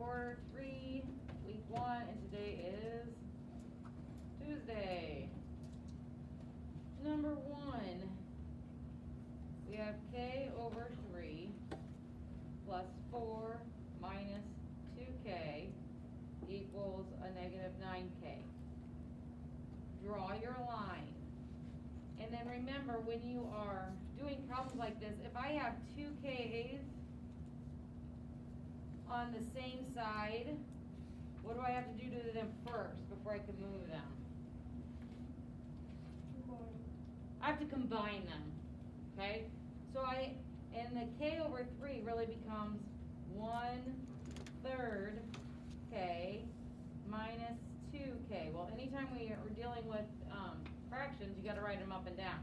Quarter 3, week 1, and today is Tuesday. Number 1, we have k over 3 plus 4 minus 2k equals a negative 9k. Draw your line. And then remember, when you are doing problems like this, if I have 2 k's on the same side, what do I have to do to them first before I can move them? I have to combine them, okay? So and the k over 3 really becomes 1/3 k minus 2k. Well, anytime we are dealing with fractions, you got to write them up and down.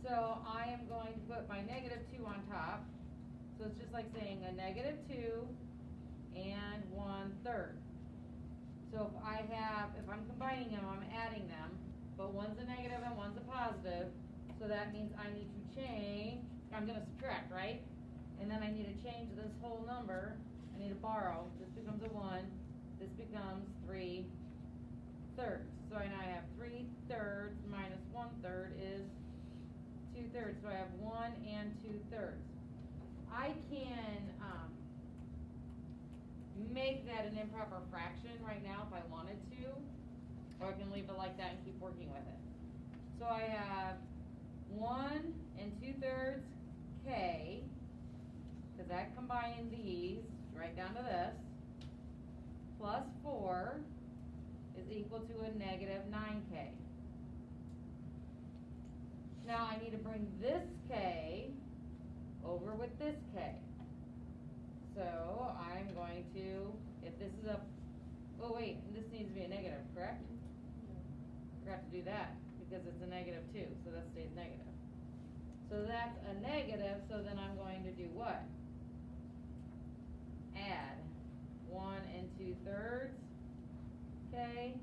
So I am going to put my negative 2 on top. So it's just like saying a negative 2 and 1/3. So if I'm combining them, I'm adding them, but one's a negative and one's a positive. So that means I need to change, I'm going to subtract, right? And then I need to change this whole number. I need to borrow. This becomes a 1. This becomes 3/3. So now I have 3/3 minus 1/3 is 2/3. So I have 1 and 2/3. I can make that an improper fraction right now if I wanted to, or I can leave it like that and keep working with it. So I have 1 and 2/3 k, because that combining these right down to this, plus 4 is equal to a negative 9k. Now I need to bring this k over with this k. So I'm going to, if this is a, oh wait, this needs to be a negative, correct? Forgot to do that because it's a negative 2, so that stays negative. So that's a negative, so then I'm going to do what? Add 1 and 2/3 k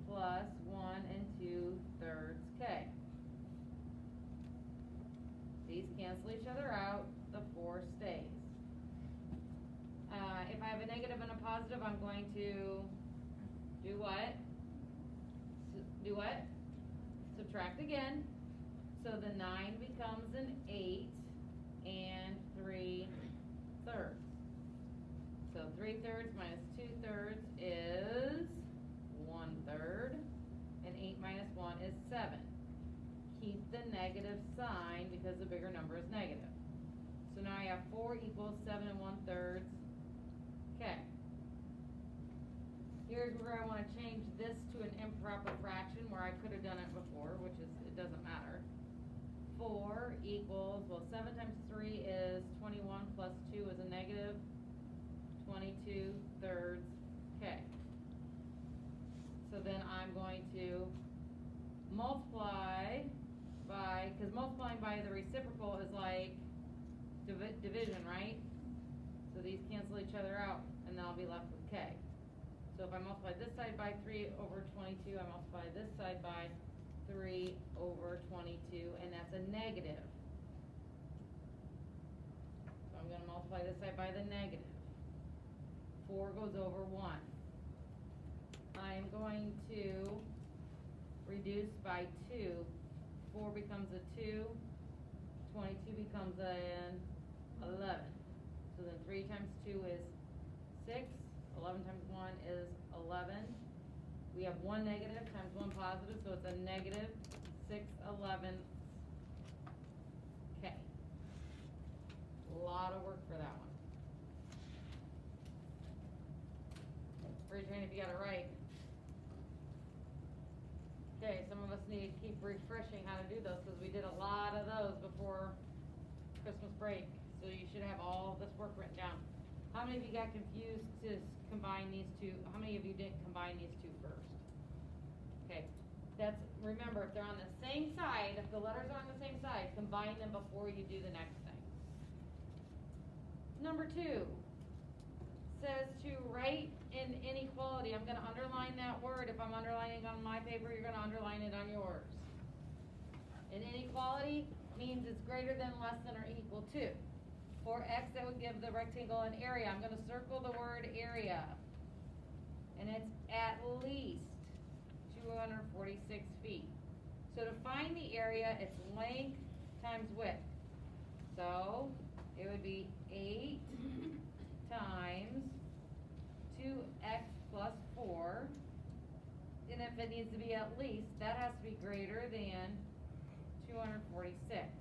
plus 1 and 2/3 k. These cancel each other out, the 4 stays. If I have a negative and a positive, I'm going to do what? Subtract again. So the 9 becomes an 8 and 3/3. So 3/3 minus 2/3 is 1/3, and 8 minus 1 is 7. Keep the negative sign because the bigger number is negative. So now I have 4 equals 7 and 1/3 k. Here's where I want to change this to an improper fraction where I could have done it before, which is, it doesn't matter. 4 equals, well, 7 times 3 is 21 plus 2 is a negative 22/3 k. So then I'm going to multiply by, because multiplying by the reciprocal is like division, right? So these cancel each other out, and then I'll be left with k. So if I multiply this side by 3 over 22, I multiply this side by 3 over 22, and that's a negative. So I'm going to multiply this side by the negative. 4 goes over 1. I'm going to reduce by 2. 4 becomes a 2. 22 becomes an 11. So then 3 times 2 is 6. 11 times 1 is 11. We have 1 negative times 1 positive, so it's a negative 6/11 k. A lot of work for that one. Raise your hand if you got it right. Okay, some of us need to keep refreshing how to do those because we did a lot of those before Christmas break. So you should have all this work written down. How many of you got confused to combine these two? How many of you didn't combine these two first? Okay, remember, if they're on the same side, if the letters are on the same side, combine them before you do the next thing. Number 2 says to write an inequality. I'm going to underline that word. If I'm underlining on my paper, you're going to underline it on yours. An inequality means it's greater than, less than, or equal to. For X, that would give the rectangle an area. I'm gonna circle the word area. And it's at least 246 feet. So to find the area, it's length times width. So it would be 8 times 2x plus 4. And if it needs to be at least, that has to be greater than 246.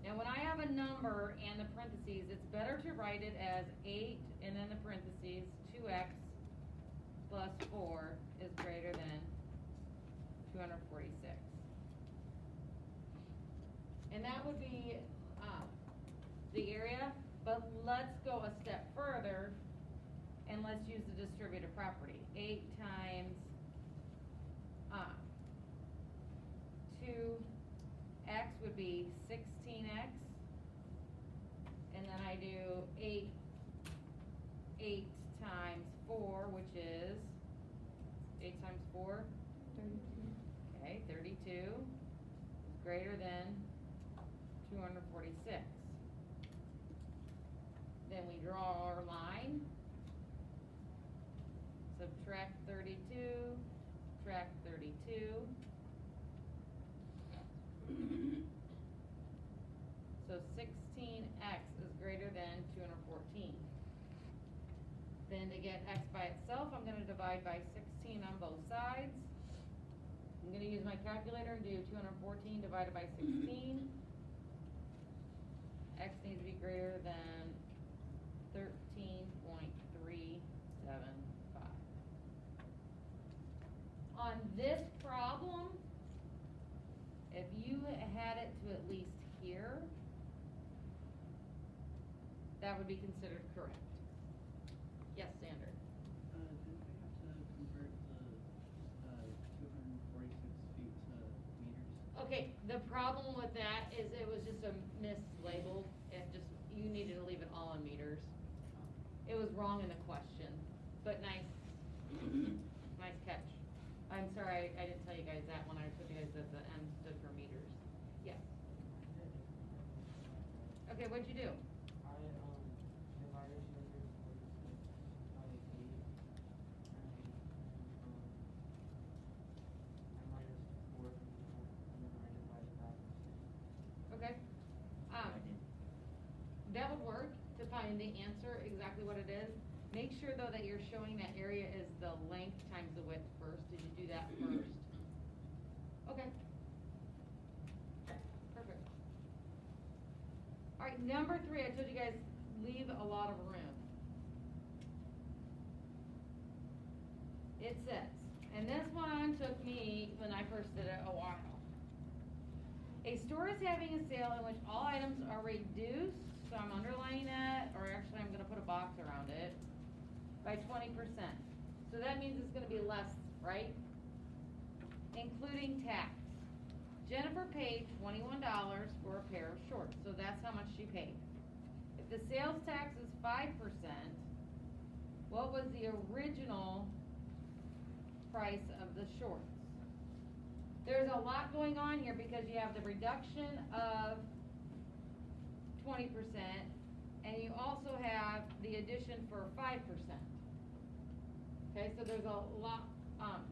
Now when I have a number and the parentheses, it's better to write it as 8 and then the parentheses 2x plus 4 is greater than 246. And that would be the area, but let's go a step further and let's use the distributive property. 8 times 2x would be 16x, and then I do 8 times 4, which is 8 times 4, 32. Okay, 32 is greater than 246. Then we draw our line, subtract 32, subtract 32. So 16x is greater than 214. Then to get x by itself, I'm going to divide by 16 on both sides. I'm going to use my calculator and do 214 divided by 16. X needs to be greater than 13.375. On this problem, if you had it to at least here, that would be considered correct. Yes, Sander? Didn't we have to convert the 246 feet to meters? Okay, the problem with that is it was just a mislabeled. You needed to leave it all in meters. It was wrong in the question, but nice, nice catch. I'm sorry, I didn't tell you guys that when I told you guys that the M stood for meters. Yes. Okay, what'd you do? I divided 246 by 8, and I minus 4 from that, and then I divided that by 6. Okay. That would work to find the answer, exactly what it is. Make sure though that you're showing that area is the length times the width first. Did you do that first? Okay. Perfect. All right, number 3, I told you guys leave a lot of room. It says, and this one took me, when I first did it, a while. A store is having a sale in which all items are reduced, so I'm underlining that, or actually I'm gonna put a box around it, by 20%. So that means it's gonna be less, right? Including tax. Jennifer paid $21 for a pair of shorts, so that's how much she paid. If the sales tax is 5%, what was the original price of the shorts? There's a lot going on here because you have the reduction of 20%, and you also have the addition for 5%. Okay, so there's a lot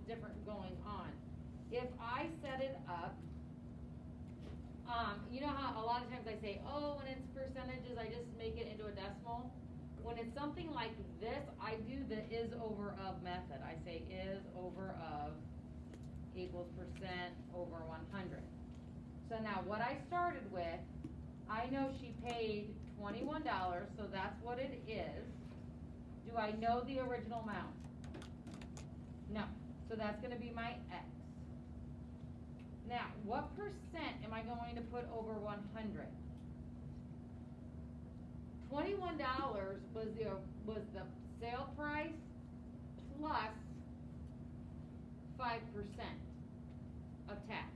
different going on. If I set it up, you know how a lot of times I say, oh, when it's percentages, I just make it into a decimal. When it's something like this, I do the is over of method. I say is over of equals percent over 100. So now what I started with, I know she paid $21, so that's what it is. Do I know the original amount? No. So that's going to be my X. Now, what percent am I going to put over 100? $21 was the sale price plus 5% of tax.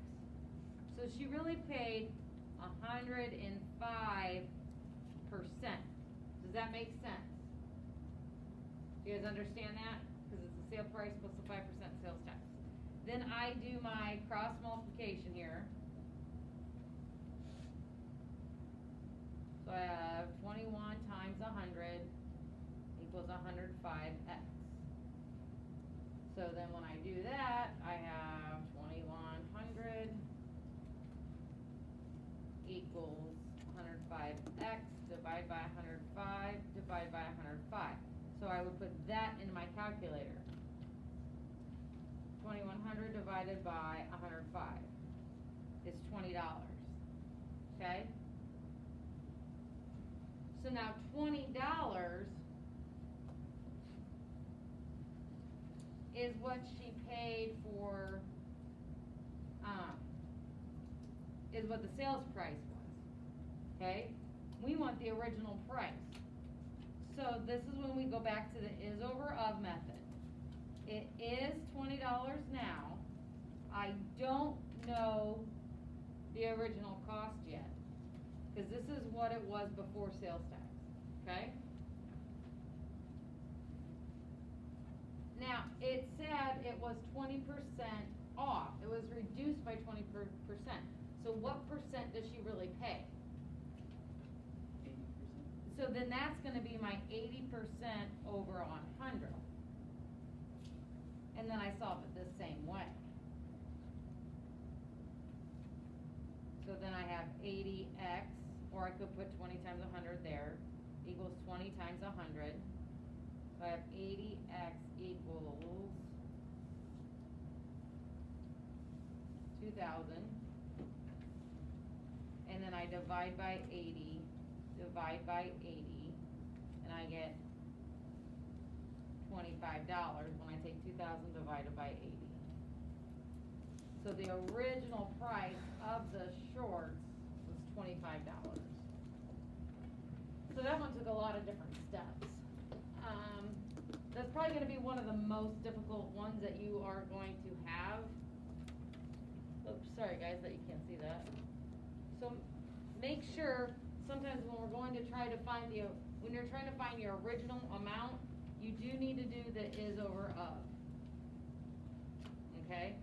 So she really paid 105%. Does that make sense? Do you guys understand that? Because it's the sale price plus the 5% sales tax. Then I do my cross multiplication here. So I have 21 times 100 equals 105x. So then when I do that, I have 2100 equals 105x, divide by 105, divide by 105. So I would put that in my calculator. 2100 divided by 105 is $20. Okay? So now $20 is what she paid for, is what the sales price was. Okay? We want the original price. So this is when we go back to the is over of method. It is $20 now. I don't know the original cost yet, because this is what it was before sales tax. Okay? Now, it said it was 20% off. It was reduced by 20%. So what percent does she really pay? 80%. So then that's going to be my 80% over 100. And then I solve it the same way. So then I have 80x, or I could put 20 times 100 there, equals 20 times 100. So I have 80x equals 2,000. And then I divide by 80, divide by 80, and I get $25 when I take 2,000 divided by 80. So the original price of the shorts was $25. So that one took a lot of different steps. That's probably going to be one of the most difficult ones that you are going to have. Oops, sorry guys that you can't see that. So make sure sometimes when we're going to try to find when you're trying to find your original amount, you do need to do the is over of. Okay?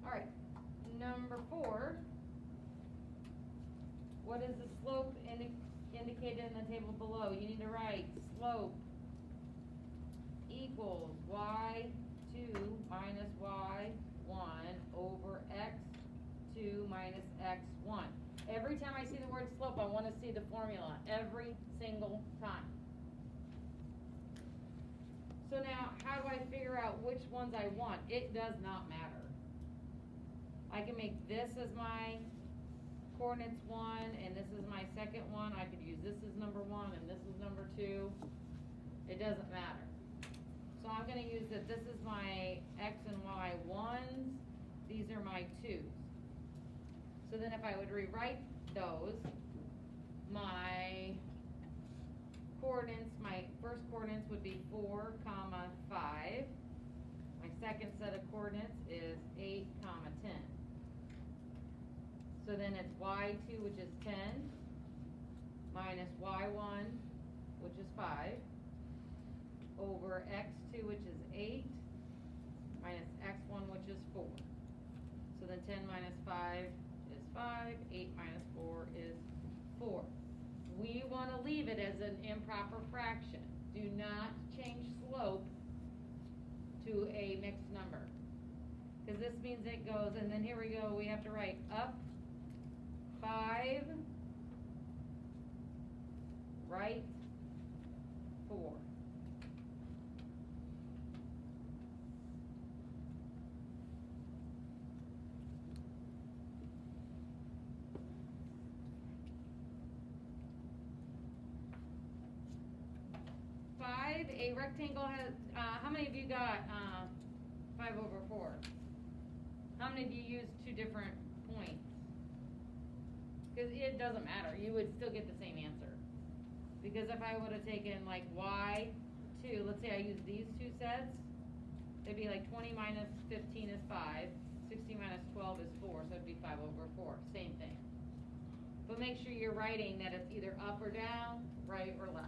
Alright, number 4. What is the slope indicated in the table below? You need to write slope equals y2 minus y1 over x2 minus x1. Every time I see the word slope, I want to see the formula every single time. So now, how do I figure out which ones I want? It does not matter. I can make this as my coordinates 1, and this is my second one. I could use this as number 1, and this is number 2. It doesn't matter. So I'm going to use that this is my x and y 1s. These are my 2s. So then if I would rewrite those, my coordinates, my first coordinates would be 4, 5. My second set of coordinates is 8, 10. So then it's y2, which is 10, minus y1, which is 5, over x2, which is 8, minus x1, which is 4. So then 10 minus 5 is 5, 8 minus 4 is 4. We want to leave it as an improper fraction. Do not change slope to a mixed number, because this means it goes, and then here we go, we have to write up 5, right 4. A rectangle has, how many of you got 5 over 4? How many of you used 2 different points? Because it doesn't matter. You would still get the same answer. Because if I would have taken like y2, let's say I use these 2 sets, it'd be like 20 minus 15 is 5, 60 minus 12 is 4, so it'd be 5 over 4. Same thing. but make sure you're writing that it's either up or down, right or left.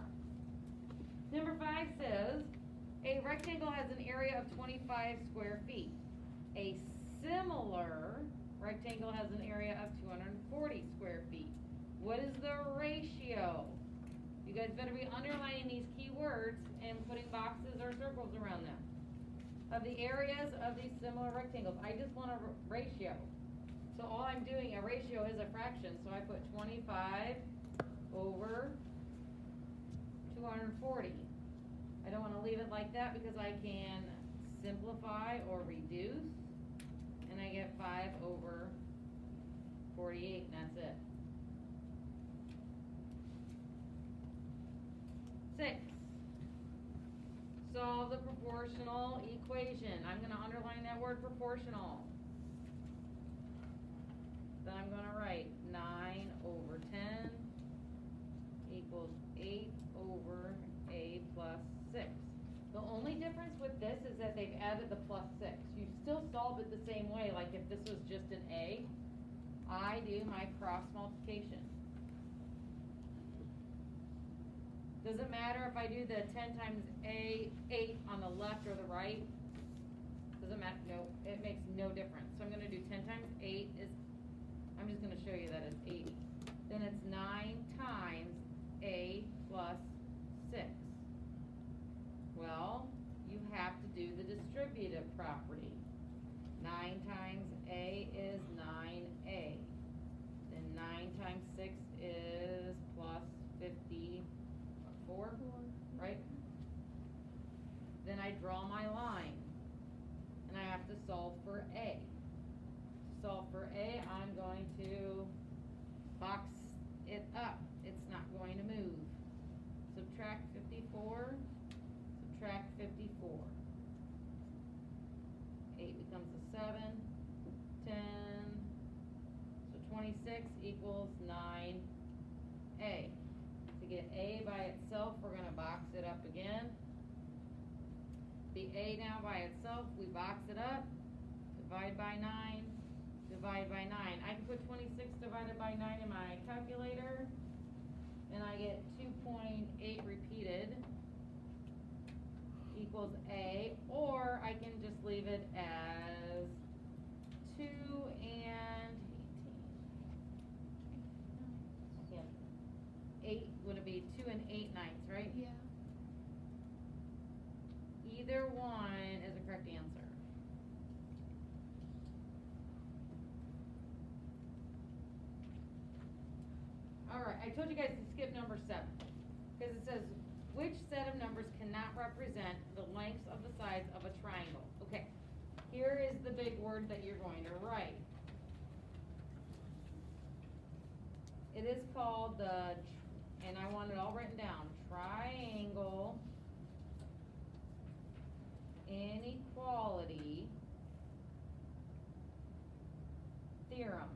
Number 5 says, a rectangle has an area of 25 square feet. A similar rectangle has an area of 240 square feet. What is the ratio? You guys better be underlining these key words and putting boxes or circles around them. Of the areas of these similar rectangles. I just want a ratio. So all I'm doing, a ratio is a fraction, so I put 25 over 240. I don't want to leave it like that because I can simplify or reduce, and I get 5 over 48, and that's it. 6. Solve the proportional equation. I'm going to underline that word proportional. Then I'm going to write 9 over 10 equals 8 over a plus 6. The only difference with this is that they've added the plus 6. You still solve it the same way, like if this was just an a, I do my cross multiplication. Doesn't matter if I do the 10 times 8 on the left or the right. Doesn't matter, no, it makes no difference. So I'm going to do 10 times 8 is, I'm just going to show you that it's 80. Then it's 9 times a plus 6. Well, you have to do the distributive property. 9 times a is 9a. Then 9 times 6 is plus 54, right? Then I draw my line, and I have to solve for a. To solve for a, I'm going to box it up. It's not going to move. Subtract 54, subtract 54. 8 becomes a 7, 10, so 26 equals 9a. To get a by itself, we're going to box it up again. The a now by itself, we box it up, divide by 9, divide by 9. I can put 26 divided by 9 in my calculator, and I get 2.8 repeated equals a, or I can just leave it as 2 and 8, would it be 2 and 8 ninths, right? Yeah. Either one is a correct answer. Alright, I told you guys to skip number 7, because it says, which set of numbers cannot represent the lengths of the sides of a triangle? Okay, here is the big word that you're going to write. It is called the, and I want it all written down, triangle inequality theorem.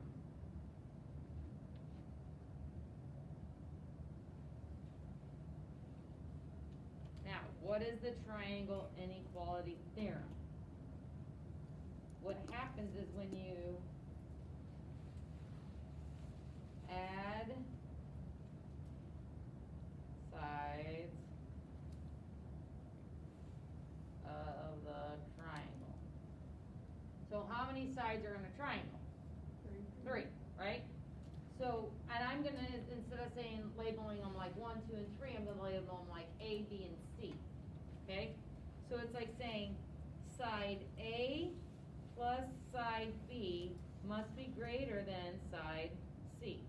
Now, what is the triangle inequality theorem? What happens is when you add sides of the triangle. So how many sides are in a triangle? 3, right? So, and I'm gonna, instead of saying, labeling them like 1, 2, and 3, I'm gonna label them like A, B, and C, okay? So it's like saying side A plus side B must be greater than side C.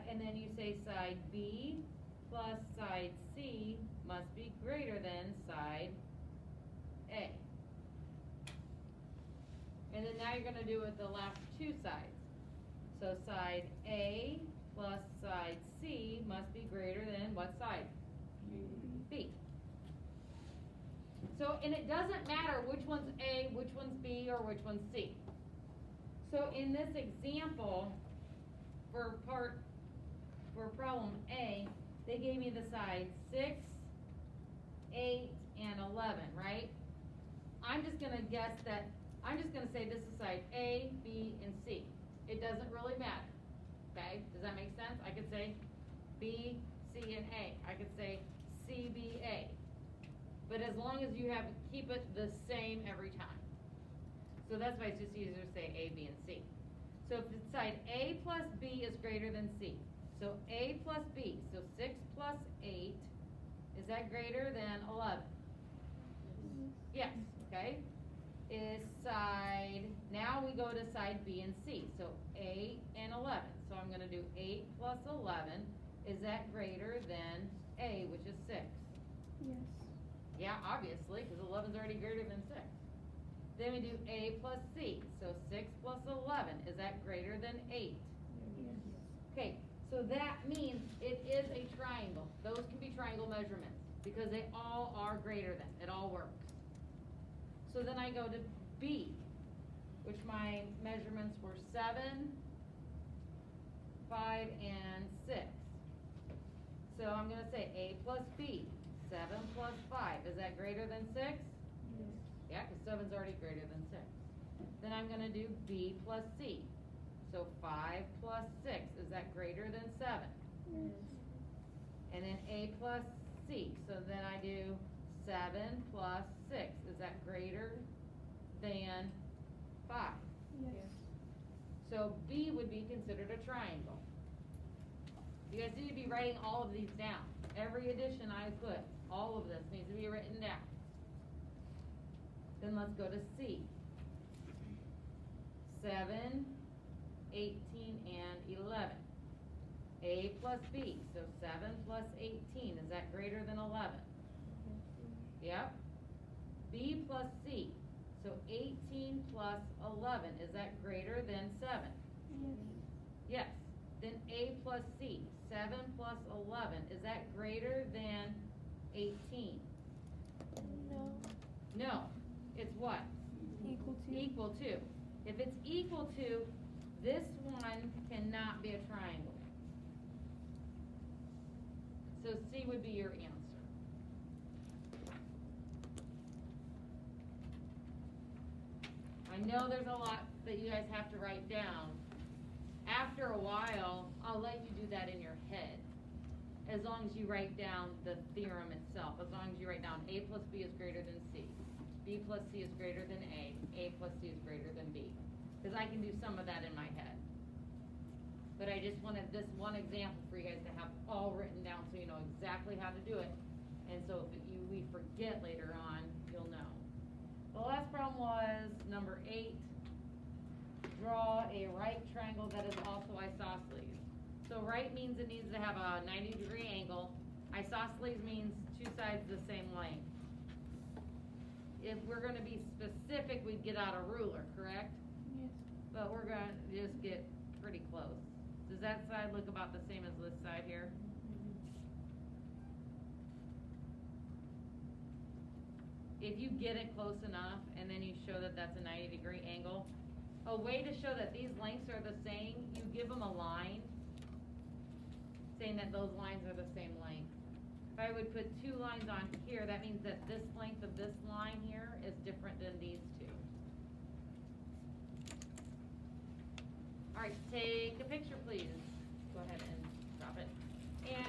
And then you say side B plus side C must be greater than side A. And then now you're going to do it with the last 2 sides. So side A plus side C must be greater than what side? B. So, and it doesn't matter which one's A, which one's B, or which one's C. So in this example, for problem A, they gave me the sides 6, 8, and 11, right? I'm just going to guess that, I'm just going to say this is side A, B, and C. it doesn't really matter, okay? Does that make sense? I could say B, C, and A. I could say C, B, A. But as long as you keep it the same every time. So that's why it's just easier to say A, B, and C. So if it's side A plus B is greater than C, so A plus B, so 6 plus 8, is that greater than 11? Yes, okay. Is side, now we go to side B and C, so 8 and 11. So I'm gonna do 8 plus 11, is that greater than A, which is 6? Yes. Yeah, obviously, because 11 is already greater than 6. Then we do A plus C, so 6 plus 11, is that greater than 8? Yes. Okay, so that means it is a triangle. Those can be triangle measurements, because they all are greater than, it all works. So then I go to B, which my measurements were 7, 5, and 6. So I'm gonna say A plus B, 7 plus 5, is that greater than 6? Yes. Yeah, because 7's already greater than 6. Then I'm gonna do B plus C. So 5 plus 6, is that greater than 7? Yes. And then A plus C, so then I do 7 plus 6, is that greater than 5? Yes. So B would be considered a triangle. You guys need to be writing all of these down. Every addition I put, all of this needs to be written down. Then let's go to C. 7, 18, and 11. A plus B, so 7 plus 18, is that greater than 11? Yep. B plus C, so 18 plus 11, is that greater than 7? Yes. Yes. Then A plus C, 7 plus 11, is that greater than 18? No. No. It's what? Equal to. Equal to. If it's equal to, this one cannot be a triangle. So C would be your answer. I know there's a lot that you guys have to write down. After a while, I'll let you do that in your head. As long as you write down the theorem itself. As long as you write down A plus B is greater than C. B plus C is greater than A plus C is greater than B. Because I can do some of that in my head. But I just wanted this one example for you guys to have all written down so you know exactly how to do it. And so if we forget later on, you'll know. The last problem was number 8. Draw a right triangle that is also isosceles. So right means it needs to have a 90-degree angle. Isosceles means two sides the same length. If we're going to be specific, we'd get out a ruler, correct? Yes. But we're going to just get pretty close. Does that side look about the same as this side here? If you get it close enough and then you show that that's a 90-degree angle, a way to show that these lengths are the same, you give them a line saying that those lines are the same length. If I would put 2 lines on here, that means that this length of this line here is different than these 2. All right, take a picture, please. Go ahead and